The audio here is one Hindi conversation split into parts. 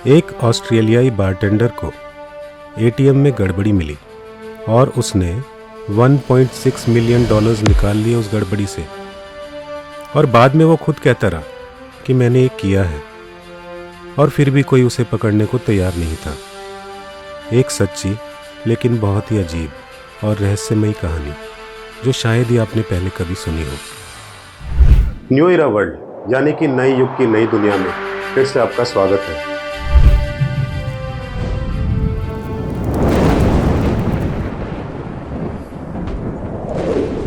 एक ऑस्ट्रेलियाई बारटेंडर को एटीएम में गड़बड़ी मिली और उसने 1.6 मिलियन डॉलर्स निकाल लिए उस गड़बड़ी से। और बाद में वो खुद कहता रहा कि मैंने ये किया है, और फिर भी कोई उसे पकड़ने को तैयार नहीं था। एक सच्ची लेकिन बहुत ही अजीब और रहस्यमयी कहानी जो शायद ही आपने पहले कभी सुनी हो। न्यू इरा वर्ल्ड यानी कि नए युग की नई दुनिया में फिर से आपका स्वागत है।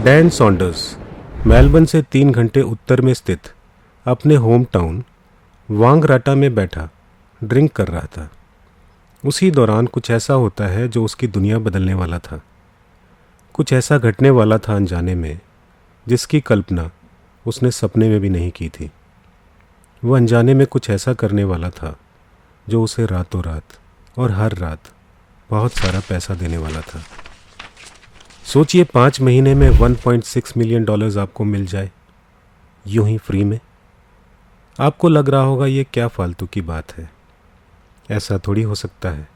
डैन सॉन्डर्स मेलबर्न से 3 घंटे उत्तर में स्थित अपने होम टाउन वांगराटा में बैठा ड्रिंक कर रहा था। उसी दौरान कुछ ऐसा होता है जो उसकी दुनिया बदलने वाला था। कुछ ऐसा घटने वाला था अनजाने में जिसकी कल्पना उसने सपने में भी नहीं की थी। वह अनजाने में कुछ ऐसा करने वाला था जो उसे रातों रात और हर रात बहुत सारा पैसा देने वाला था। सोचिए 5 महीने में 1.6 मिलियन डॉलर्स आपको मिल जाए यूं ही फ्री में। आपको लग रहा होगा ये क्या फालतू की बात है, ऐसा थोड़ी हो सकता है।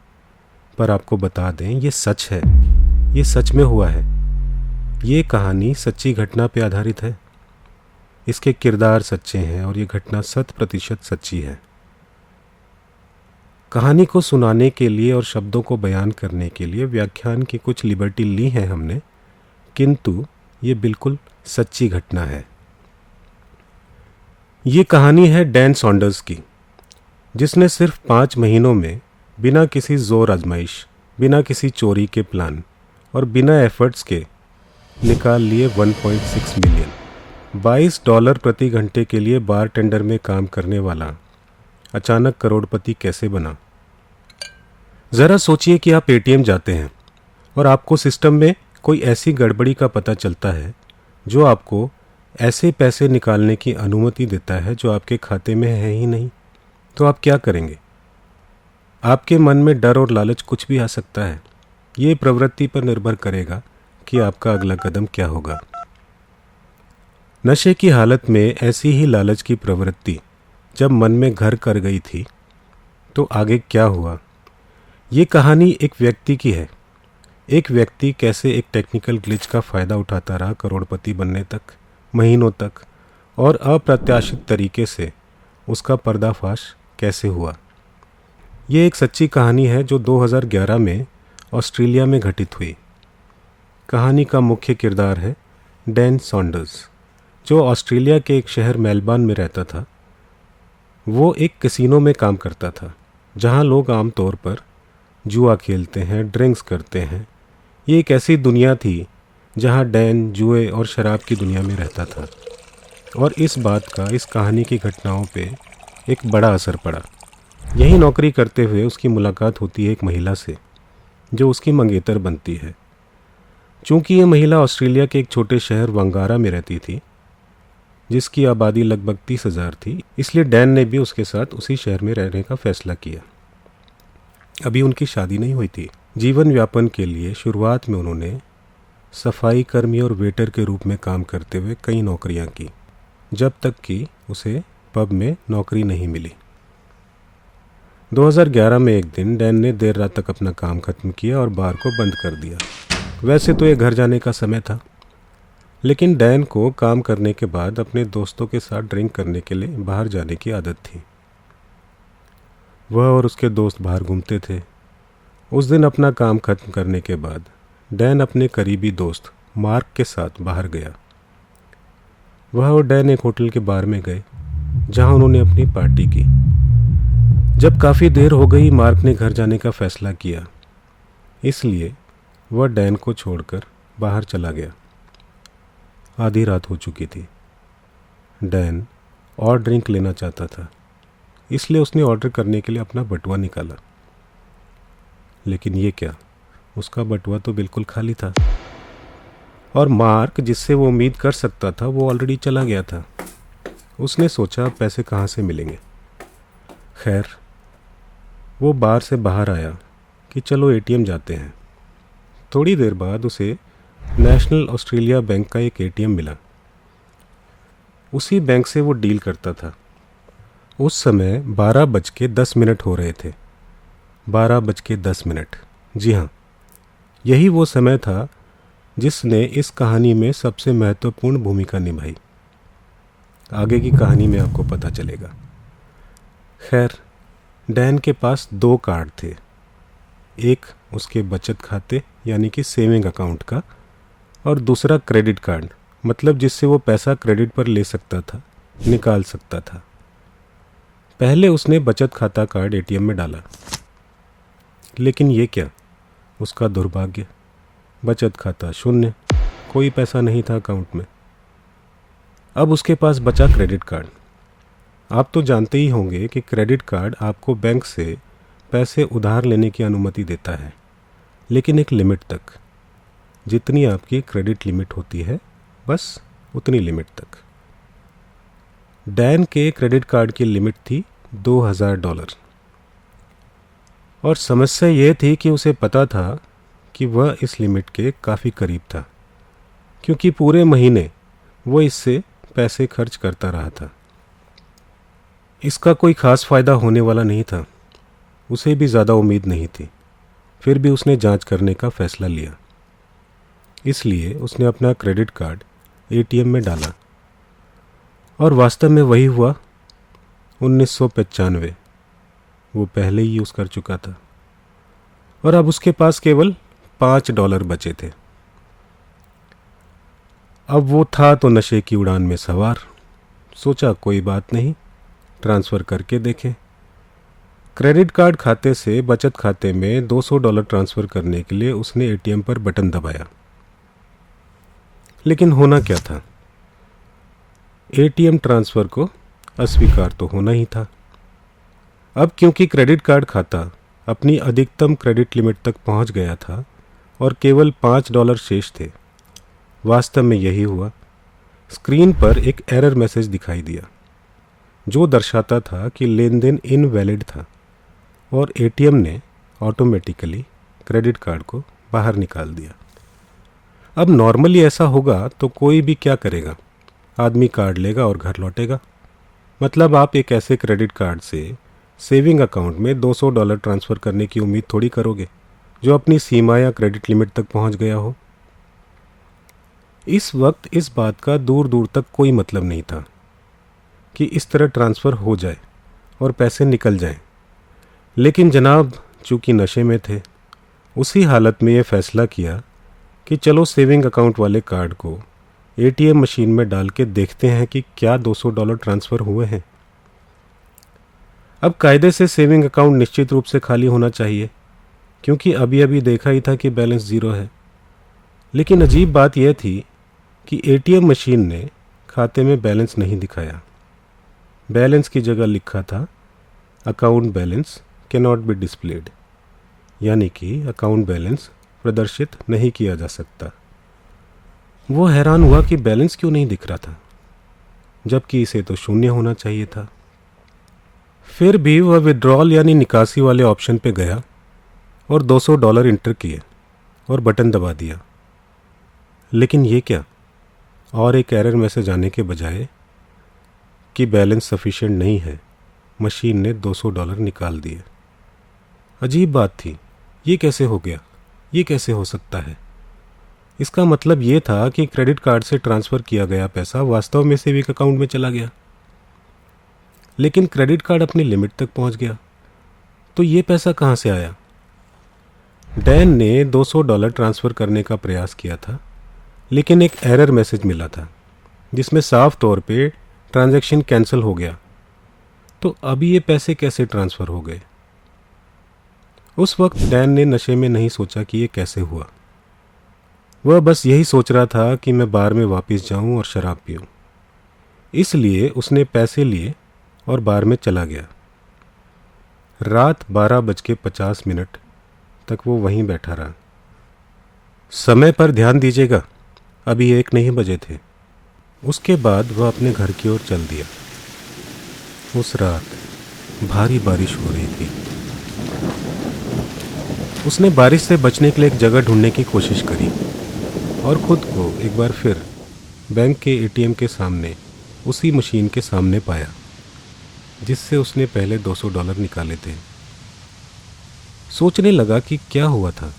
पर आपको बता दें ये सच है, ये सच में हुआ है। ये कहानी सच्ची घटना पर आधारित है। इसके किरदार सच्चे हैं और ये घटना 100% सच्ची है। कहानी को सुनाने के लिए और शब्दों को बयान करने के लिए व्याख्यान की कुछ लिबर्टी ली है हमने, किंतु ये बिल्कुल सच्ची घटना है। ये कहानी है डैन सॉन्डर्स की, जिसने सिर्फ 5 महीनों में बिना किसी जोर आजमाइश, बिना किसी चोरी के प्लान और बिना एफर्ट्स के निकाल लिए 1.6 मिलियन। $22 प्रति घंटे के लिए बार टेंडर में काम करने वाला अचानक करोड़पति कैसे बना। ज़रा सोचिए कि आप एटीएम जाते हैं और आपको सिस्टम में कोई ऐसी गड़बड़ी का पता चलता है जो आपको ऐसे पैसे निकालने की अनुमति देता है जो आपके खाते में है ही नहीं। तो आप क्या करेंगे? आपके मन में डर और लालच कुछ भी आ सकता है। ये प्रवृत्ति पर निर्भर करेगा कि आपका अगला कदम क्या होगा। नशे की हालत में ऐसी ही लालच की प्रवृत्ति जब मन में घर कर गई थी तो आगे क्या हुआ? ये कहानी एक व्यक्ति की है। एक व्यक्ति कैसे एक टेक्निकल ग्लिच का फ़ायदा उठाता रहा करोड़पति बनने तक, महीनों तक, और अप्रत्याशित तरीके से उसका पर्दाफाश कैसे हुआ। ये एक सच्ची कहानी है जो 2011 में ऑस्ट्रेलिया में घटित हुई। कहानी का मुख्य किरदार है डैन सॉन्डर्स, जो ऑस्ट्रेलिया के एक शहर मेलबर्न में रहता था। वो एक कैसीनो में काम करता था जहां लोग आमतौर पर जुआ खेलते हैं, ड्रिंक्स करते हैं। ये एक ऐसी दुनिया थी जहां डैन जुए और शराब की दुनिया में रहता था, और इस बात का इस कहानी की घटनाओं पे एक बड़ा असर पड़ा। यही नौकरी करते हुए उसकी मुलाकात होती है एक महिला से जो उसकी मंगेतर बनती है। चूँकि ये महिला ऑस्ट्रेलिया के एक छोटे शहर वांगारा में रहती थी जिसकी आबादी लगभग 30,000 थी, इसलिए डैन ने भी उसके साथ उसी शहर में रहने का फैसला किया। अभी उनकी शादी नहीं हुई थी। जीवन यापन के लिए शुरुआत में उन्होंने सफाई कर्मी और वेटर के रूप में काम करते हुए कई नौकरियां की, जब तक कि उसे पब में नौकरी नहीं मिली। 2011 में एक दिन डैन ने देर रात तक अपना काम खत्म किया और बार को बंद कर दिया। वैसे तो ये घर जाने का समय था, लेकिन डैन को काम करने के बाद अपने दोस्तों के साथ ड्रिंक करने के लिए बाहर जाने की आदत थी। वह और उसके दोस्त बाहर घूमते थे। उस दिन अपना काम खत्म करने के बाद डैन अपने करीबी दोस्त मार्क के साथ बाहर गया। वह और डैन एक होटल के बार में गए जहां उन्होंने अपनी पार्टी की। जब काफ़ी देर हो गई, मार्क ने घर जाने का फैसला किया, इसलिए वह डैन को छोड़कर बाहर चला गया। आधी रात हो चुकी थी। डैन और ड्रिंक लेना चाहता था, इसलिए उसने ऑर्डर करने के लिए अपना बटुआ निकाला। लेकिन ये क्या, उसका बटुआ तो बिल्कुल खाली था, और मार्क जिससे वो उम्मीद कर सकता था वो ऑलरेडी चला गया था। उसने सोचा पैसे कहाँ से मिलेंगे। खैर, वो बार से बाहर आया कि चलो एटीएम जाते हैं। थोड़ी देर बाद उसे नेशनल ऑस्ट्रेलिया बैंक का एक एटीएम मिला। उसी बैंक से वो डील करता था। उस समय 12:10 हो रहे थे। 12:10। जी हाँ, यही वो समय था जिसने इस कहानी में सबसे महत्वपूर्ण भूमिका निभाई। आगे की कहानी में आपको पता चलेगा। खैर, डैन के पास 2 कार्ड थे। एक उसके बचत खाते यानी कि सेविंग अकाउंट का, और दूसरा क्रेडिट कार्ड, मतलब जिससे वो पैसा क्रेडिट पर ले सकता था, निकाल सकता था। पहले उसने बचत खाता कार्ड एटीएम में डाला, लेकिन ये क्या, उसका दुर्भाग्य, बचत खाता शून्य, कोई पैसा नहीं था अकाउंट में। अब उसके पास बचा क्रेडिट कार्ड। आप तो जानते ही होंगे कि क्रेडिट कार्ड आपको बैंक से पैसे उधार लेने की अनुमति देता है, लेकिन एक लिमिट तक। जितनी आपकी क्रेडिट लिमिट होती है, बस उतनी लिमिट तक। डैन के क्रेडिट कार्ड की लिमिट थी $2000। और समस्या यह थी कि उसे पता था कि वह इस लिमिट के काफ़ी करीब था, क्योंकि पूरे महीने वो इससे पैसे खर्च करता रहा था। इसका कोई ख़ास फ़ायदा होने वाला नहीं था, उसे भी ज़्यादा उम्मीद नहीं थी। फिर भी उसने जांच करने का फ़ैसला लिया। इसलिए उसने अपना क्रेडिट कार्ड एटीएम में डाला, और वास्तव में वही हुआ। 1995 वो पहले ही यूज़ कर चुका था, और अब उसके पास केवल $5 बचे थे। अब वो था तो नशे की उड़ान में सवार। सोचा कोई बात नहीं, ट्रांसफ़र करके देखें। क्रेडिट कार्ड खाते से बचत खाते में $200 ट्रांसफ़र करने के लिए उसने एटीएम पर बटन दबाया। लेकिन होना क्या था, एटीएम ट्रांसफ़र को अस्वीकार तो होना ही था। अब क्योंकि क्रेडिट कार्ड खाता अपनी अधिकतम क्रेडिट लिमिट तक पहुंच गया था और केवल $5 शेष थे। वास्तव में यही हुआ। स्क्रीन पर एक एरर मैसेज दिखाई दिया, जो दर्शाता था कि लेन देन इनवैलिड था, और एटीएम ने ऑटोमेटिकली क्रेडिट कार्ड को बाहर निकाल दिया। अब नॉर्मली ऐसा होगा तो कोई भी क्या करेगा, आदमी कार्ड लेगा और घर लौटेगा। मतलब आप एक ऐसे क्रेडिट कार्ड से सेविंग अकाउंट में $200 ट्रांसफ़र करने की उम्मीद थोड़ी करोगे जो अपनी सीमा या क्रेडिट लिमिट तक पहुंच गया हो। इस वक्त इस बात का दूर दूर तक कोई मतलब नहीं था कि इस तरह ट्रांसफ़र हो जाए और पैसे निकल जाएं। लेकिन जनाब चूँकि नशे में थे, उसी हालत में ये फ़ैसला किया कि चलो सेविंग अकाउंट वाले कार्ड को एटीएम मशीन में डाल के देखते हैं कि क्या $200 ट्रांसफ़र हुए हैं। अब कायदे से सेविंग अकाउंट निश्चित रूप से खाली होना चाहिए, क्योंकि अभी अभी देखा ही था कि बैलेंस ज़ीरो है। लेकिन अजीब बात यह थी कि एटीएम मशीन ने खाते में बैलेंस नहीं दिखाया। बैलेंस की जगह लिखा था account balance can not be displayed, यानी कि अकाउंट बैलेंस प्रदर्शित नहीं किया जा सकता। वो हैरान हुआ कि बैलेंस क्यों नहीं दिख रहा था, जबकि इसे तो शून्य होना चाहिए था। फिर भी वह विड्रॉल यानी निकासी वाले ऑप्शन पे गया और $200 इंटर किए और बटन दबा दिया। लेकिन ये क्या, और एक एरर मैसेज आने के बजाय कि बैलेंस सफिशिएंट नहीं है, मशीन ने $200 निकाल दिए। अजीब बात थी, ये कैसे हो गया, ये कैसे हो सकता है। इसका मतलब ये था कि क्रेडिट कार्ड से ट्रांसफ़र किया गया पैसा वास्तव में सेविंग अकाउंट में चला गया, लेकिन क्रेडिट कार्ड अपनी लिमिट तक पहुंच गया। तो ये पैसा कहाँ से आया? डैन ने $200 ट्रांसफ़र करने का प्रयास किया था, लेकिन एक एरर मैसेज मिला था जिसमें साफ तौर पे ट्रांजैक्शन कैंसिल हो गया। तो अभी ये पैसे कैसे ट्रांसफ़र हो गए? उस वक्त डैन ने नशे में नहीं सोचा कि ये कैसे हुआ। वह बस यही सोच रहा था कि मैं बार में वापस जाऊं और शराब पीऊं। इसलिए उसने पैसे लिए और बार में चला गया। रात 12:50 तक वो वहीं बैठा रहा। समय पर ध्यान दीजिएगा, अभी 1 नहीं बजे थे। उसके बाद वह अपने घर की ओर चल दिया। उस रात भारी बारिश हो रही थी। उसने बारिश से बचने के लिए एक जगह ढूंढने की कोशिश करी और खुद को एक बार फिर बैंक के एटीएम के सामने, उसी मशीन के सामने पाया। जिससे उसने पहले $200 निकाले थे। सोचने लगा कि क्या हुआ था,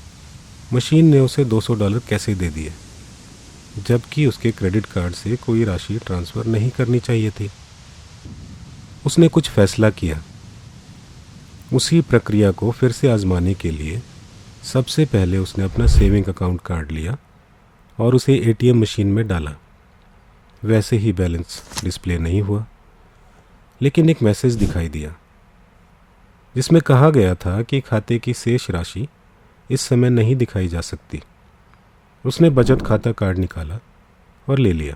मशीन ने उसे $200 कैसे दे दिए, जबकि उसके क्रेडिट कार्ड से कोई राशि ट्रांसफ़र नहीं करनी चाहिए थी। उसने कुछ फैसला किया। उसी प्रक्रिया को फिर से आजमाने के लिए सबसे पहले उसने अपना सेविंग अकाउंट कार्ड लिया और उसे एटीएम मशीन में डाला। वैसे ही बैलेंस डिस्प्ले नहीं हुआ, लेकिन एक मैसेज दिखाई दिया जिसमें कहा गया था कि खाते की शेष राशि इस समय नहीं दिखाई जा सकती। उसने बचत खाता कार्ड निकाला और ले लिया।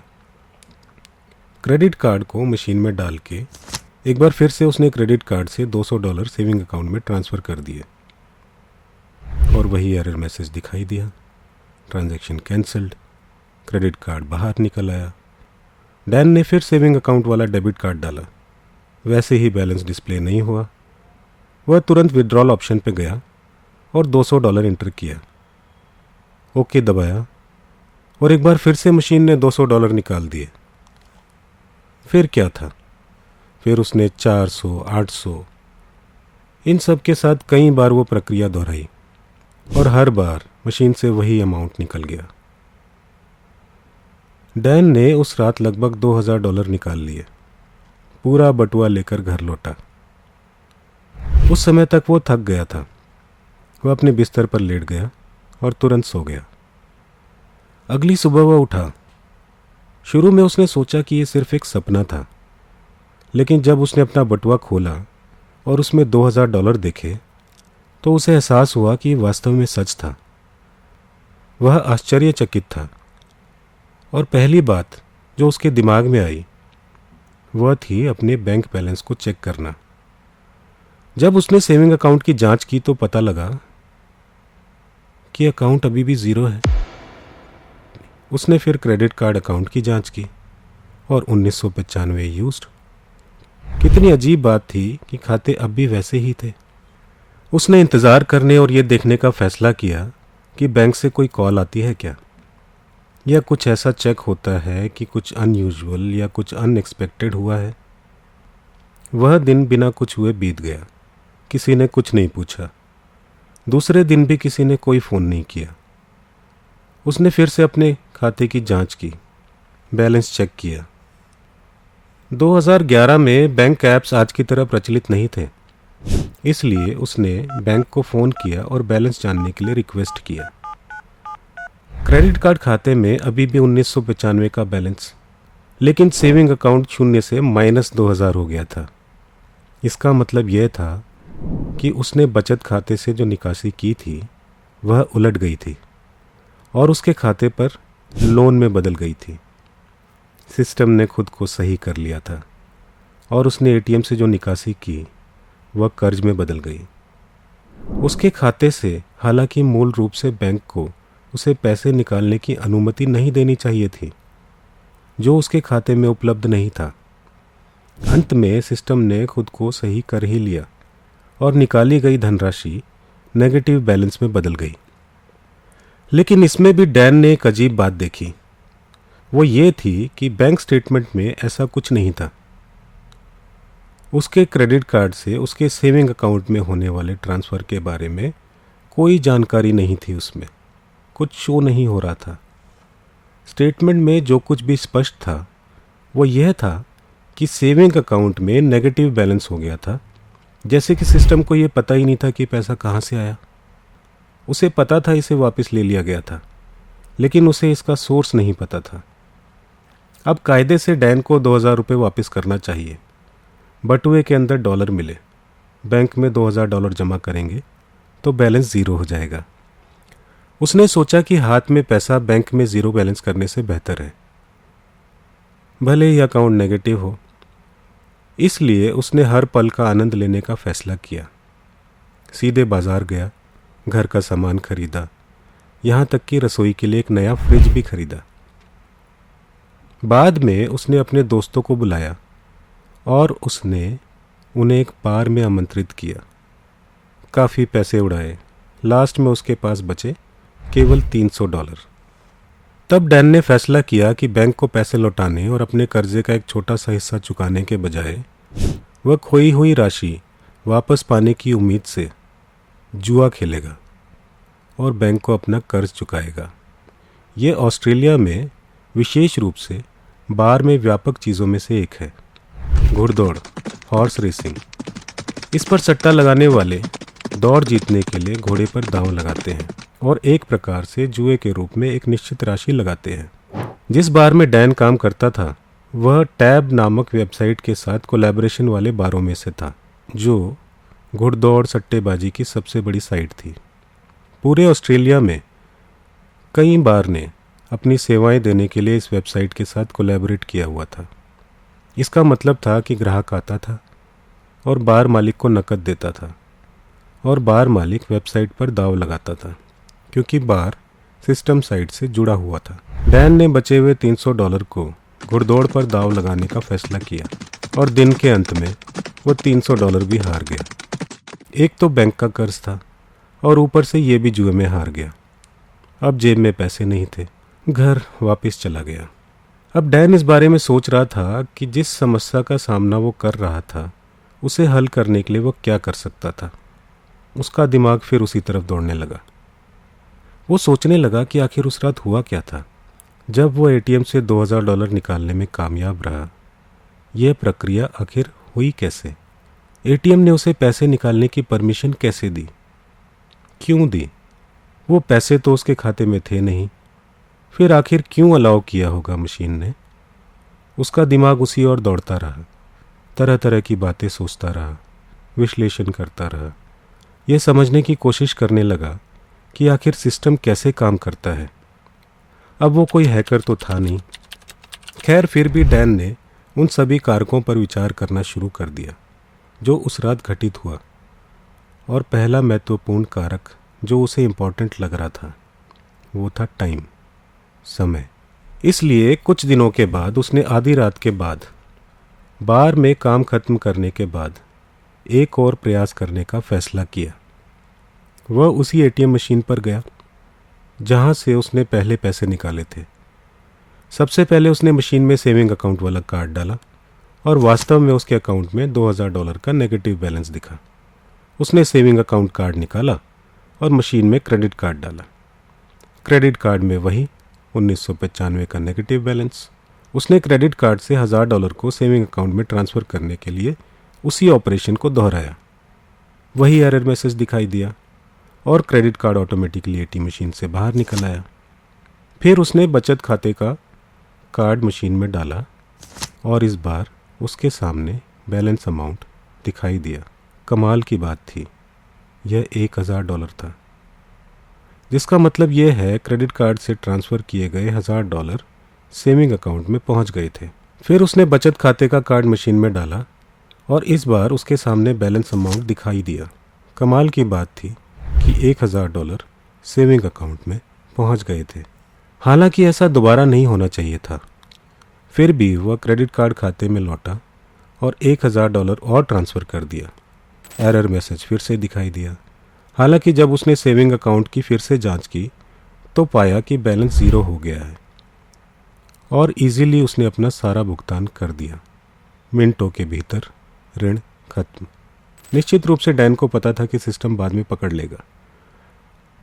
क्रेडिट कार्ड को मशीन में डाल के एक बार फिर से उसने क्रेडिट कार्ड से $200 सेविंग अकाउंट में ट्रांसफ़र कर दिए और वही एरर मैसेज दिखाई दिया, ट्रांजैक्शन कैंसल्ड। क्रेडिट कार्ड बाहर निकल आया। डैन ने फिर सेविंग अकाउंट वाला डेबिट कार्ड डाला। वैसे ही बैलेंस डिस्प्ले नहीं हुआ। वह तुरंत विड्रॉल ऑप्शन पे गया और $200 इंटर किया। ओके दबाया और एक बार फिर से मशीन ने $200 निकाल दिए। फिर क्या था? फिर उसने 400, 800 इन सब के साथ कई बार वो प्रक्रिया दोहराई और हर बार मशीन से वही अमाउंट निकल गया। डैन ने उस रात लगभग $2000 निकाल लिए। पूरा बटुआ लेकर घर लौटा। उस समय तक वो थक गया था। वह अपने बिस्तर पर लेट गया और तुरंत सो गया। अगली सुबह वह उठा। शुरू में उसने सोचा कि ये सिर्फ एक सपना था, लेकिन जब उसने अपना बटुआ खोला और उसमें $2000 देखे तो उसे एहसास हुआ कि वास्तव में सच था। वह आश्चर्यचकित था और पहली बात जो उसके दिमाग में आई वह थी अपने बैंक बैलेंस को चेक करना। जब उसने सेविंग अकाउंट की जांच की तो पता लगा कि अकाउंट अभी भी ज़ीरो है। उसने फिर क्रेडिट कार्ड अकाउंट की जांच की और 1995 यूज्ड। कितनी अजीब बात थी कि खाते अब भी वैसे ही थे। उसने इंतज़ार करने और ये देखने का फ़ैसला किया कि बैंक से कोई कॉल आती है क्या, या कुछ ऐसा चेक होता है कि कुछ अनयूजुअल या कुछ अनएक्सपेक्टेड हुआ है। वह दिन बिना कुछ हुए बीत गया। किसी ने कुछ नहीं पूछा। दूसरे दिन भी किसी ने कोई फ़ोन नहीं किया। उसने फिर से अपने खाते की जांच की, बैलेंस चेक किया। 2011 में बैंक ऐप्स आज की तरह प्रचलित नहीं थे, इसलिए उसने बैंक को फ़ोन किया और बैलेंस जानने के लिए रिक्वेस्ट किया। क्रेडिट कार्ड खाते में अभी भी 1995 का बैलेंस, लेकिन सेविंग अकाउंट शून्य से -2000 हो गया था। इसका मतलब यह था कि उसने बचत खाते से जो निकासी की थी वह उलट गई थी और उसके खाते पर लोन में बदल गई थी। सिस्टम ने खुद को सही कर लिया था और उसने एटीएम से जो निकासी की वह कर्ज में बदल गई। उसके खाते से हालांकि मूल रूप से बैंक को उसे पैसे निकालने की अनुमति नहीं देनी चाहिए थी, जो उसके खाते में उपलब्ध नहीं था। अंत में सिस्टम ने खुद को सही कर ही लिया और निकाली गई धनराशि नेगेटिव बैलेंस में बदल गई। लेकिन इसमें भी डैन ने एक अजीब बात देखी। वो ये थी कि बैंक स्टेटमेंट में ऐसा कुछ नहीं था। उसके क्रेडिट कार्ड से उसके सेविंग अकाउंट में होने वाले ट्रांसफ़र के बारे में कोई जानकारी नहीं थी। उसमें कुछ शो नहीं हो रहा था। स्टेटमेंट में जो कुछ भी स्पष्ट था वो यह था कि सेविंग अकाउंट में नेगेटिव बैलेंस हो गया था, जैसे कि सिस्टम को ये पता ही नहीं था कि पैसा कहाँ से आया। उसे पता था इसे वापस ले लिया गया था, लेकिन उसे इसका सोर्स नहीं पता था। अब कायदे से डैन को $2000 वापस करना चाहिए। बटुए के अंदर डॉलर मिले, बैंक में $2000 जमा करेंगे तो बैलेंस ज़ीरो हो जाएगा। उसने सोचा कि हाथ में पैसा बैंक में ज़ीरो बैलेंस करने से बेहतर है, भले ही अकाउंट नेगेटिव हो। इसलिए उसने हर पल का आनंद लेने का फैसला किया। सीधे बाज़ार गया, घर का सामान खरीदा, यहाँ तक कि रसोई के लिए एक नया फ्रिज भी खरीदा। बाद में उसने अपने दोस्तों को बुलाया और उसने उन्हें एक बार में आमंत्रित किया। काफ़ी पैसे उड़ाए। लास्ट में उसके पास बचे केवल $300। तब डैन ने फैसला किया कि बैंक को पैसे लौटाने और अपने कर्जे का एक छोटा सा हिस्सा चुकाने के बजाय वह खोई हुई राशि वापस पाने की उम्मीद से जुआ खेलेगा और बैंक को अपना कर्ज चुकाएगा। ये ऑस्ट्रेलिया में विशेष रूप से बार में व्यापक चीज़ों में से एक है। घुड़दौड़, हॉर्स रेसिंग। इस पर सट्टा लगाने वाले दौड़ जीतने के लिए घोड़े पर दांव लगाते हैं और एक प्रकार से जुए के रूप में एक निश्चित राशि लगाते हैं। जिस बार में डैन काम करता था वह टैब नामक वेबसाइट के साथ कोलैबोरेशन वाले बारों में से था, जो घुड़दौड़ सट्टेबाजी की सबसे बड़ी साइट थी। पूरे ऑस्ट्रेलिया में कई बार ने अपनी सेवाएं देने के लिए इस वेबसाइट के साथ कोलैबोरेट किया हुआ था। इसका मतलब था कि ग्राहक आता था और बार मालिक को नकद देता था और बार मालिक वेबसाइट पर दाव लगाता था, क्योंकि बार सिस्टम साइट से जुड़ा हुआ था। डैन ने बचे हुए $300 को घुड़दौड़ पर दाव लगाने का फैसला किया और दिन के अंत में वो $300 भी हार गया। एक तो बैंक का कर्ज था और ऊपर से ये भी जुए में हार गया। अब जेब में पैसे नहीं थे। घर वापस चला गया। अब डैन इस बारे में सोच रहा था कि जिस समस्या का सामना वो कर रहा था उसे हल करने के लिए वो क्या कर सकता था। उसका दिमाग फिर उसी तरफ दौड़ने लगा। वो सोचने लगा कि आखिर उस रात हुआ क्या था जब वो एटीएम से $2000 निकालने में कामयाब रहा। यह प्रक्रिया आखिर हुई कैसे? एटीएम ने उसे पैसे निकालने की परमिशन कैसे दी? क्यों दी? वो पैसे तो उसके खाते में थे नहीं, फिर आखिर क्यों अलाउ किया होगा मशीन ने? उसका दिमाग उसी ओर दौड़ता रहा, तरह तरह की बातें सोचता रहा, विश्लेषण करता रहा। यह समझने की कोशिश करने लगा कि आखिर सिस्टम कैसे काम करता है। अब वो कोई हैकर तो था नहीं। खैर, फिर भी डैन ने उन सभी कारकों पर विचार करना शुरू कर दिया जो उस रात घटित हुआ, और पहला महत्वपूर्ण कारक जो उसे इम्पोर्टेंट लग रहा था वो था टाइम, समय। इसलिए कुछ दिनों के बाद उसने आधी रात के बाद बार में काम खत्म करने के बाद एक और प्रयास करने का फैसला किया। वह उसी एटीएम मशीन पर गया जहां से उसने पहले पैसे निकाले थे। सबसे पहले उसने मशीन में सेविंग अकाउंट वाला कार्ड डाला और वास्तव में उसके अकाउंट में $2000 का नेगेटिव बैलेंस दिखा। उसने सेविंग अकाउंट कार्ड निकाला और मशीन में क्रेडिट कार्ड डाला। क्रेडिट कार्ड में वही 1995 का नेगेटिव बैलेंस। उसने क्रेडिट कार्ड से $1000 को सेविंग अकाउंट में ट्रांसफ़र करने के लिए उसी ऑपरेशन को दोहराया। वही एरर मैसेज दिखाई दिया और credit card automatically ATM machine से बाहर निकल आया। फिर उसने बचत खाते का कार्ड मशीन में डाला और इस बार उसके सामने बैलेंस अमाउंट दिखाई दिया। कमाल की बात थी, यह $1000 था, जिसका मतलब यह है क्रेडिट कार्ड से ट्रांसफ़र किए गए $1000 सेविंग अकाउंट में पहुंच गए थे। फिर उसने बचत खाते का कार्ड मशीन में डाला और इस बार उसके सामने बैलेंस अमाउंट दिखाई दिया। कमाल की बात थी कि $1000 सेविंग अकाउंट में पहुंच गए थे। हालांकि ऐसा दोबारा नहीं होना चाहिए था। फिर भी वह क्रेडिट कार्ड खाते में लौटा और $1000 और ट्रांसफ़र कर दिया। एरर मैसेज फिर से दिखाई दिया। हालांकि जब उसने सेविंग अकाउंट की फिर से जांच की तो पाया कि बैलेंस ज़ीरो हो गया है और इजीली उसने अपना सारा भुगतान कर दिया। मिनटों के भीतर ऋण खत्म। निश्चित रूप से डैन को पता था कि सिस्टम बाद में पकड़ लेगा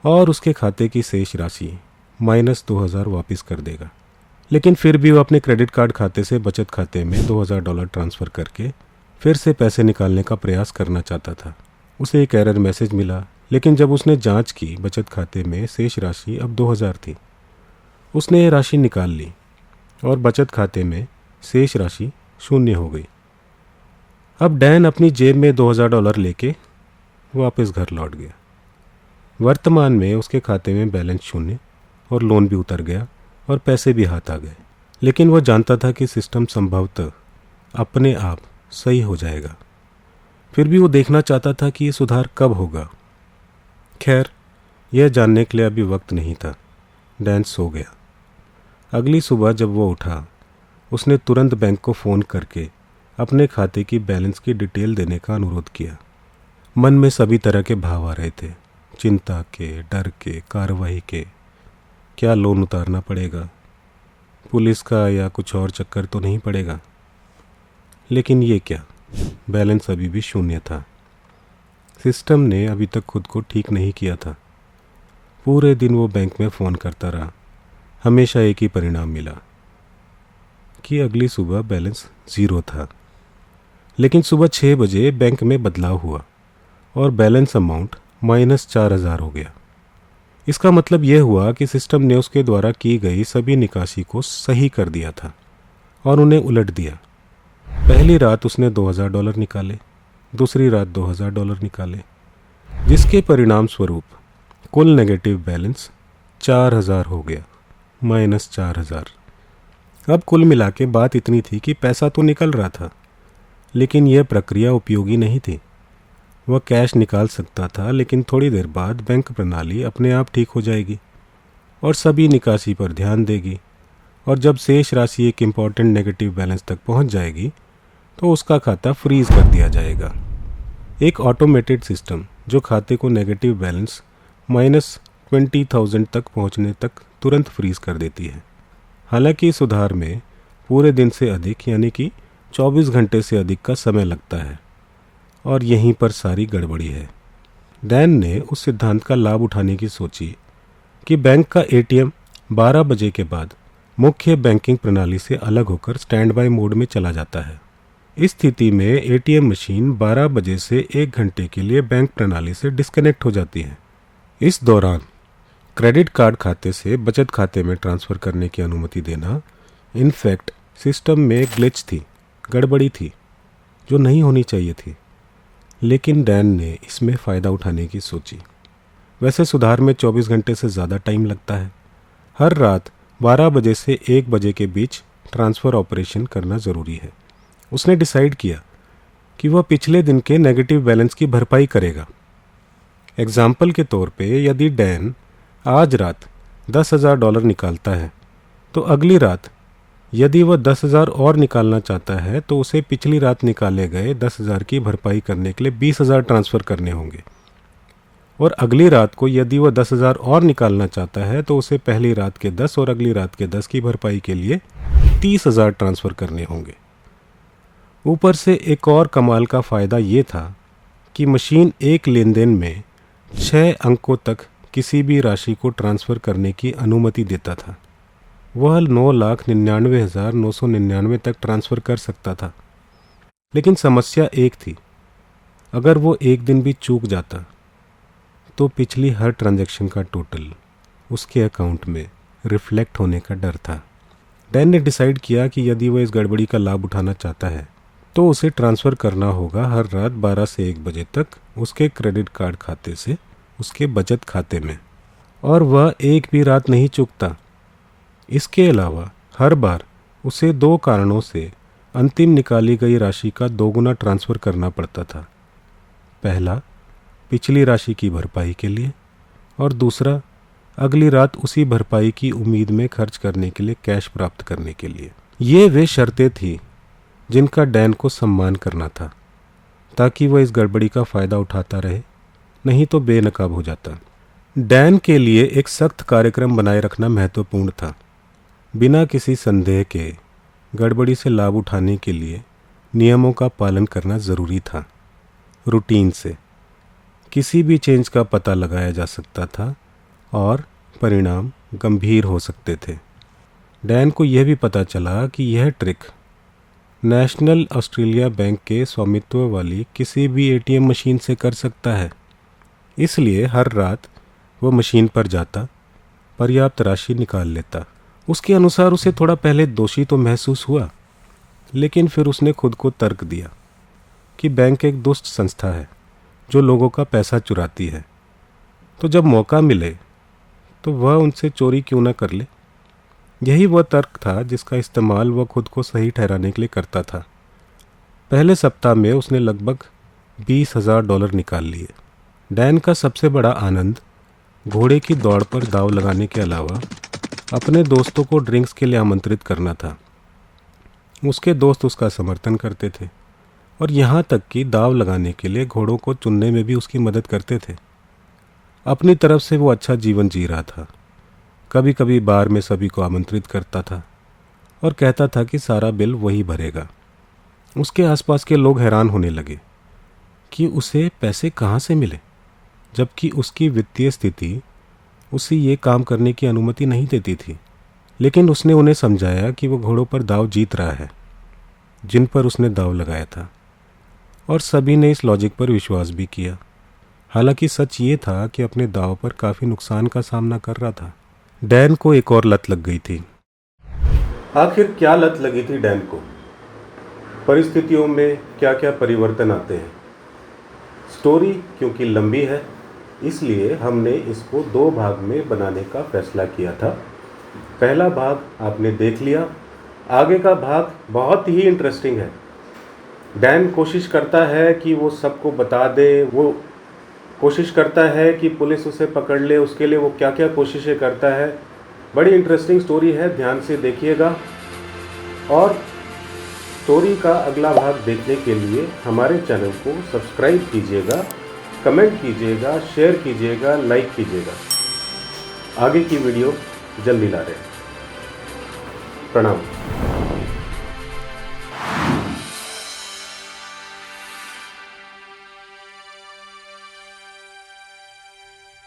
और उसके खाते की शेष राशि -$2000 वापस कर देगा, लेकिन फिर भी वो अपने क्रेडिट कार्ड खाते से बचत खाते में $2000 ट्रांसफ़र करके फिर से पैसे निकालने का प्रयास करना चाहता था। उसे एक एरर मैसेज मिला, लेकिन जब उसने जांच की बचत खाते में शेष राशि अब 2000 थी। उसने ये राशि निकाल ली और बचत खाते में शेष राशि 0 हो गई। अब डैन अपनी जेब में $2000 लेके वापस घर लौट गया। वर्तमान में उसके खाते में बैलेंस 0 और लोन भी उतर गया और पैसे भी हाथ आ गए, लेकिन वह जानता था कि सिस्टम संभवतः अपने आप सही हो जाएगा। फिर भी वो देखना चाहता था कि ये सुधार कब होगा। खैर, यह जानने के लिए अभी वक्त नहीं था। डैन सो गया। अगली सुबह जब वो उठा, उसने तुरंत बैंक को फ़ोन करके अपने खाते की बैलेंस की डिटेल देने का अनुरोध किया। मन में सभी तरह के भाव आ रहे थे, चिंता के, डर के, कार्रवाई के। क्या लोन उतारना पड़ेगा? पुलिस का या कुछ और चक्कर तो नहीं पड़ेगा? लेकिन ये क्या, बैलेंस अभी भी शून्य था। सिस्टम ने अभी तक खुद को ठीक नहीं किया था। पूरे दिन वो बैंक में फ़ोन करता रहा। हमेशा एक ही परिणाम मिला कि अगली सुबह बैलेंस 0 था। लेकिन सुबह 6 बजे बैंक में बदलाव हुआ और बैलेंस अमाउंट -4000 हो गया। इसका मतलब यह हुआ कि सिस्टम ने उसके द्वारा की गई सभी निकासी को सही कर दिया था और उन्हें उलट दिया। पहली रात उसने $2000 निकाले, दूसरी रात $2000 निकाले, जिसके परिणाम स्वरूप कुल नेगेटिव बैलेंस 4000 हो गया, -4000। अब कुल मिला के बात इतनी थी कि पैसा तो निकल रहा था, लेकिन यह प्रक्रिया उपयोगी नहीं थी। वह कैश निकाल सकता था, लेकिन थोड़ी देर बाद बैंक प्रणाली अपने आप ठीक हो जाएगी और सभी निकासी पर ध्यान देगी, और जब शेष राशि एक इम्पॉर्टेंट नेगेटिव बैलेंस तक पहुंच जाएगी तो उसका खाता फ्रीज कर दिया जाएगा। एक ऑटोमेटेड सिस्टम जो खाते को नेगेटिव बैलेंस -20,000 तक पहुंचने तक तुरंत फ्रीज कर देती है। हालांकि इस सुधार में पूरे दिन से अधिक यानी कि 24 घंटे से अधिक का समय लगता है, और यहीं पर सारी गड़बड़ी है। डैन ने उस सिद्धांत का लाभ उठाने की सोची कि बैंक का एटीएम 12 बजे के बाद मुख्य बैंकिंग प्रणाली से अलग होकर स्टैंड बाय मोड में चला जाता है। इस स्थिति में एटीएम मशीन 12 बजे से 1 घंटे के लिए बैंक प्रणाली से डिस्कनेक्ट हो जाती है। इस दौरान क्रेडिट कार्ड खाते से बचत खाते में ट्रांसफ़र करने की अनुमति देना इनफैक्ट सिस्टम में ग्लिच थी, गड़बड़ी थी जो नहीं होनी चाहिए थी। लेकिन डैन ने इसमें फ़ायदा उठाने की सोची। वैसे सुधार में 24 घंटे से ज़्यादा टाइम लगता है। हर रात 12 बजे से 1 बजे के बीच ट्रांसफ़र ऑपरेशन करना ज़रूरी है। उसने डिसाइड किया कि वह पिछले दिन के नेगेटिव बैलेंस की भरपाई करेगा। एग्जाम्पल के तौर पे यदि डैन आज रात $10,000 निकालता है, तो अगली रात यदि वह 10,000 और निकालना चाहता है तो उसे पिछली रात निकाले गए 10,000 की भरपाई करने के लिए 20,000 ट्रांसफ़र करने होंगे, और अगली रात को यदि वह 10,000 और निकालना चाहता है तो उसे पहली रात के 10 और अगली रात के 10 की भरपाई के लिए 30,000 ट्रांसफ़र करने होंगे। ऊपर से एक और कमाल का फ़ायदा ये था कि मशीन एक लेन देन में 6 अंकों तक किसी भी राशि को ट्रांसफ़र करने की अनुमति देता था। वह 9,99,999 तक ट्रांसफ़र कर सकता था। लेकिन समस्या एक थी, अगर वो एक दिन भी चूक जाता तो पिछली हर ट्रांजैक्शन का टोटल उसके अकाउंट में रिफ्लेक्ट होने का डर था। डैन ने डिसाइड किया कि यदि वह इस गड़बड़ी का लाभ उठाना चाहता है तो उसे ट्रांसफ़र करना होगा हर रात 12 से 1 बजे तक उसके क्रेडिट कार्ड खाते से उसके बचत खाते में, और वह एक भी रात नहीं चूकता। इसके अलावा हर बार उसे 2 कारणों से अंतिम निकाली गई राशि का 2 गुना ट्रांसफ़र करना पड़ता था। पहला, पिछली राशि की भरपाई के लिए, और दूसरा, अगली रात उसी भरपाई की उम्मीद में खर्च करने के लिए कैश प्राप्त करने के लिए। ये वे शर्तें थी जिनका डैन को सम्मान करना था, ताकि वह इस गड़बड़ी का फ़ायदा उठाता रहे, नहीं तो बेनकाब हो जाता। डैन के लिए एक सख्त कार्यक्रम बनाए रखना महत्वपूर्ण था। बिना किसी संदेह के गड़बड़ी से लाभ उठाने के लिए नियमों का पालन करना ज़रूरी था। रूटीन से किसी भी चेंज का पता लगाया जा सकता था और परिणाम गंभीर हो सकते थे। डैन को यह भी पता चला कि यह ट्रिक नेशनल ऑस्ट्रेलिया बैंक के स्वामित्व वाली किसी भी एटीएम मशीन से कर सकता है। इसलिए हर रात वह मशीन पर जाता, पर्याप्त राशि निकाल लेता। उसके अनुसार उसे थोड़ा पहले दोषी तो महसूस हुआ, लेकिन फिर उसने खुद को तर्क दिया कि बैंक एक दुष्ट संस्था है जो लोगों का पैसा चुराती है, तो जब मौका मिले तो वह उनसे चोरी क्यों ना कर ले। यही वह तर्क था जिसका इस्तेमाल वह खुद को सही ठहराने के लिए करता था। पहले सप्ताह में उसने लगभग $20,000 निकाल लिए। डैन का सबसे बड़ा आनंद घोड़े की दौड़ पर दाव लगाने के अलावा अपने दोस्तों को ड्रिंक्स के लिए आमंत्रित करना था। उसके दोस्त उसका समर्थन करते थे और यहाँ तक कि दाव लगाने के लिए घोड़ों को चुनने में भी उसकी मदद करते थे। अपनी तरफ से वो अच्छा जीवन जी रहा था। कभी कभी बार में सभी को आमंत्रित करता था और कहता था कि सारा बिल वही भरेगा। उसके आसपास के लोग हैरान होने लगे कि उसे पैसे कहाँ से मिले, जबकि उसकी वित्तीय स्थिति उसे ये काम करने की अनुमति नहीं देती थी। लेकिन उसने उन्हें समझाया कि वो घोड़ों पर दाव जीत रहा है जिन पर उसने दाव लगाया था, और सभी ने इस लॉजिक पर विश्वास भी किया। हालांकि सच ये था कि अपने दाव पर काफ़ी नुकसान का सामना कर रहा था। डैन को एक और लत लग गई थी। आखिर क्या लत लगी थी डैन को? परिस्थितियों में क्या क्या परिवर्तन आते हैं? स्टोरी क्योंकि लंबी है, इसलिए हमने इसको 2 भाग में बनाने का फैसला किया था। पहला भाग आपने देख लिया, आगे का भाग बहुत ही इंटरेस्टिंग है। डैन कोशिश करता है कि वो सबको बता दे, वो कोशिश करता है कि पुलिस उसे पकड़ ले, उसके लिए वो क्या क्या कोशिशें करता है। बड़ी इंटरेस्टिंग स्टोरी है, ध्यान से देखिएगा। और स्टोरी का अगला भाग देखने के लिए हमारे चैनल को सब्सक्राइब कीजिएगा, कमेंट कीजिएगा, शेयर कीजिएगा, लाइक कीजिएगा। आगे की वीडियो जल्दी ला रहे हैं। प्रणाम।